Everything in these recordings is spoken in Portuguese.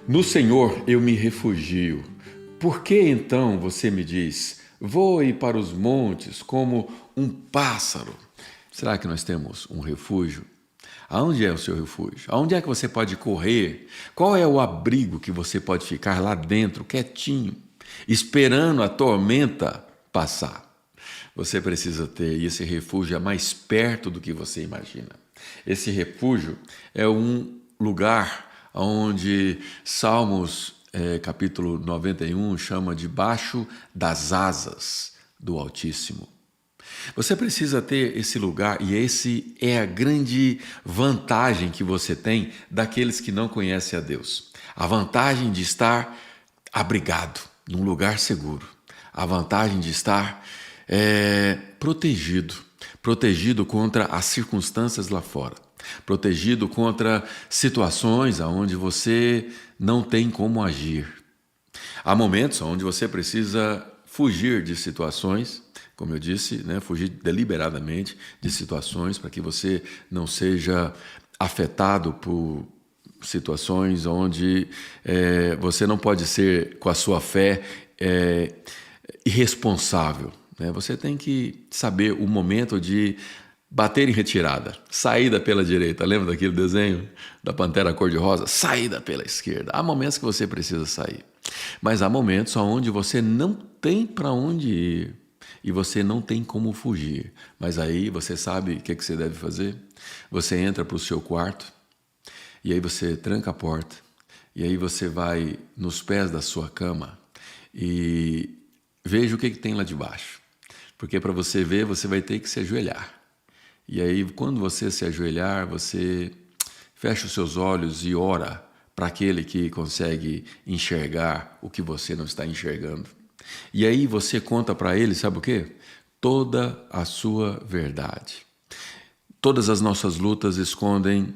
No Senhor eu me refugio. Por que então você me diz, voe para os montes como um pássaro? Será que nós temos um refúgio? Aonde é o seu refúgio? Aonde é que você pode correr? Qual é o abrigo que você pode ficar lá dentro, quietinho, esperando a tormenta passar? Você precisa ter, e esse refúgio é mais perto do que você imagina. Esse refúgio é um lugar onde Salmos, capítulo 91, chama debaixo das asas do Altíssimo. Você precisa ter esse lugar, e esse é a grande vantagem que você tem daqueles que não conhecem a Deus. A vantagem de estar abrigado, num lugar seguro. A vantagem de estar protegido contra as circunstâncias lá fora. Protegido contra situações onde você não tem como agir. Há momentos onde você precisa fugir de situações, como eu disse, né? Fugir deliberadamente de situações para que você não seja afetado por situações onde você não pode ser, com a sua fé, irresponsável. Né? Você tem que saber o momento de bater em retirada, saída pela direita. Lembra daquele desenho da Pantera Cor-de-Rosa? Saída pela esquerda. Há momentos que você precisa sair, mas há momentos onde você não tem para onde ir e você não tem como fugir. Mas aí você sabe o que você deve fazer? Você entra para o seu quarto e aí você tranca a porta e aí você vai nos pés da sua cama e veja o que tem lá debaixo. Porque para você ver, você vai ter que se ajoelhar. E aí, quando você se ajoelhar, você fecha os seus olhos e ora para aquele que consegue enxergar o que você não está enxergando. E aí você conta para ele, sabe o quê? Toda a sua verdade. Todas as nossas lutas escondem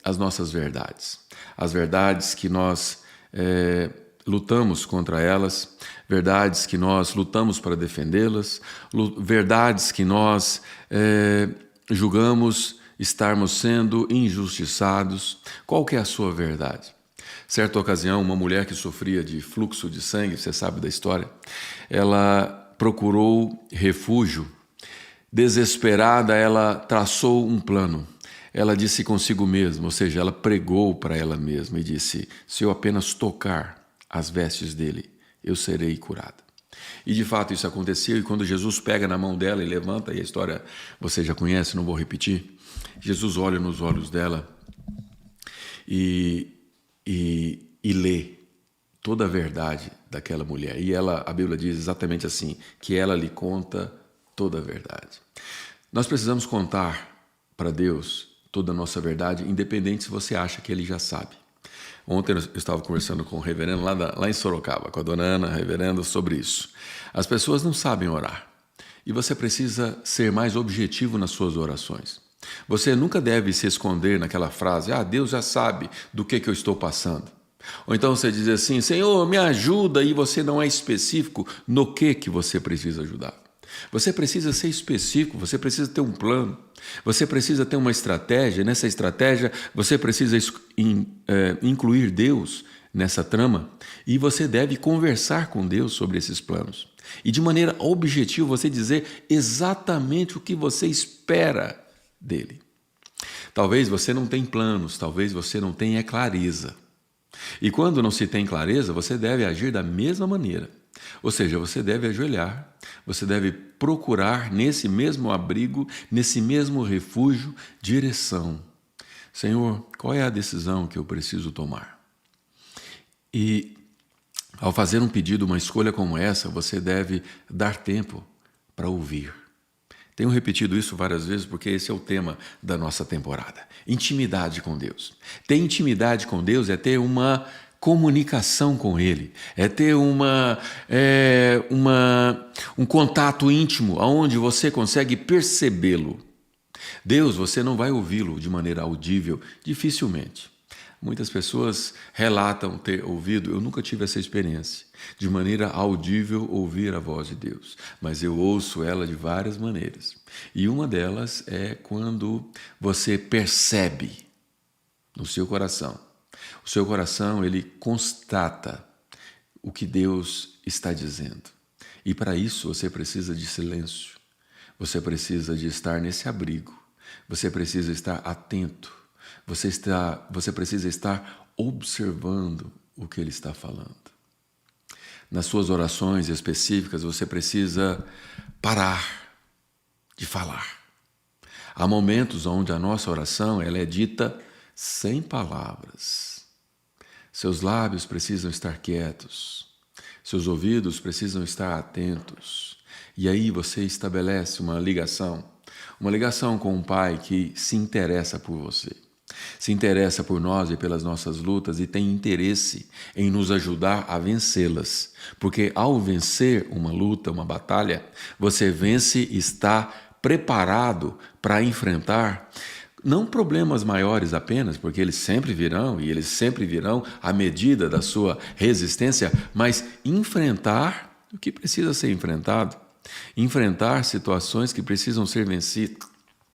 as nossas verdades. As verdades que nós lutamos contra elas, verdades que nós lutamos para defendê-las, verdades que nós julgamos estarmos sendo injustiçados. Qual que é a sua verdade? Certa ocasião, uma mulher que sofria de fluxo de sangue, você sabe da história, ela procurou refúgio. Desesperada, ela traçou um plano. Ela disse consigo mesma, ou seja, ela pregou para ela mesma e disse: se eu apenas tocar as vestes dele, eu serei curada. E de fato isso aconteceu, e quando Jesus pega na mão dela e levanta, e a história você já conhece, não vou repetir, Jesus olha nos olhos dela e lê toda a verdade daquela mulher. E ela, a Bíblia diz exatamente assim, que ela lhe conta toda a verdade. Nós precisamos contar para Deus toda a nossa verdade, independente se você acha que Ele já sabe. Ontem eu estava conversando com o reverendo lá em Sorocaba, com a dona Ana, reverendo, sobre isso. As pessoas não sabem orar. E você precisa ser mais objetivo nas suas orações. Você nunca deve se esconder naquela frase: Deus já sabe do que eu estou passando. Ou então você diz assim: Senhor, me ajuda, e você não é específico no que você precisa ajudar. Você precisa ser específico, você precisa ter um plano, você precisa ter uma estratégia. Nessa estratégia, você precisa incluir Deus nessa trama e você deve conversar com Deus sobre esses planos. E de maneira objetiva, você dizer exatamente o que você espera dele. Talvez você não tenha planos, talvez você não tenha clareza. E quando não se tem clareza, você deve agir da mesma maneira. Ou seja, você deve ajoelhar, você deve procurar nesse mesmo abrigo, nesse mesmo refúgio, direção. Senhor, qual é a decisão que eu preciso tomar? E ao fazer um pedido, uma escolha como essa, você deve dar tempo para ouvir. Tenho repetido isso várias vezes porque esse é o tema da nossa temporada. Intimidade com Deus. Ter intimidade com Deus é ter uma comunicação com Ele, é ter um contato íntimo onde você consegue percebê-lo. Deus, você não vai ouvi-lo de maneira audível, dificilmente. Muitas pessoas relatam ter ouvido, eu nunca tive essa experiência, de maneira audível ouvir a voz de Deus, mas eu ouço ela de várias maneiras. E uma delas é quando você percebe no seu coração O seu coração, ele constata o que Deus está dizendo. E para isso você precisa de silêncio. Você precisa de estar nesse abrigo. Você precisa estar atento. Você precisa estar observando o que Ele está falando. Nas suas orações específicas, você precisa parar de falar. Há momentos onde a nossa oração ela é dita sem palavras. Seus lábios precisam estar quietos. Seus ouvidos precisam estar atentos. E aí você estabelece uma ligação com um Pai que se interessa por você. Se interessa por nós e pelas nossas lutas e tem interesse em nos ajudar a vencê-las. Porque ao vencer uma luta, uma batalha, você vence e está preparado para enfrentar não problemas maiores apenas, porque eles sempre virão e eles sempre virão à medida da sua resistência, mas enfrentar o que precisa ser enfrentado, enfrentar situações que precisam ser vencidas.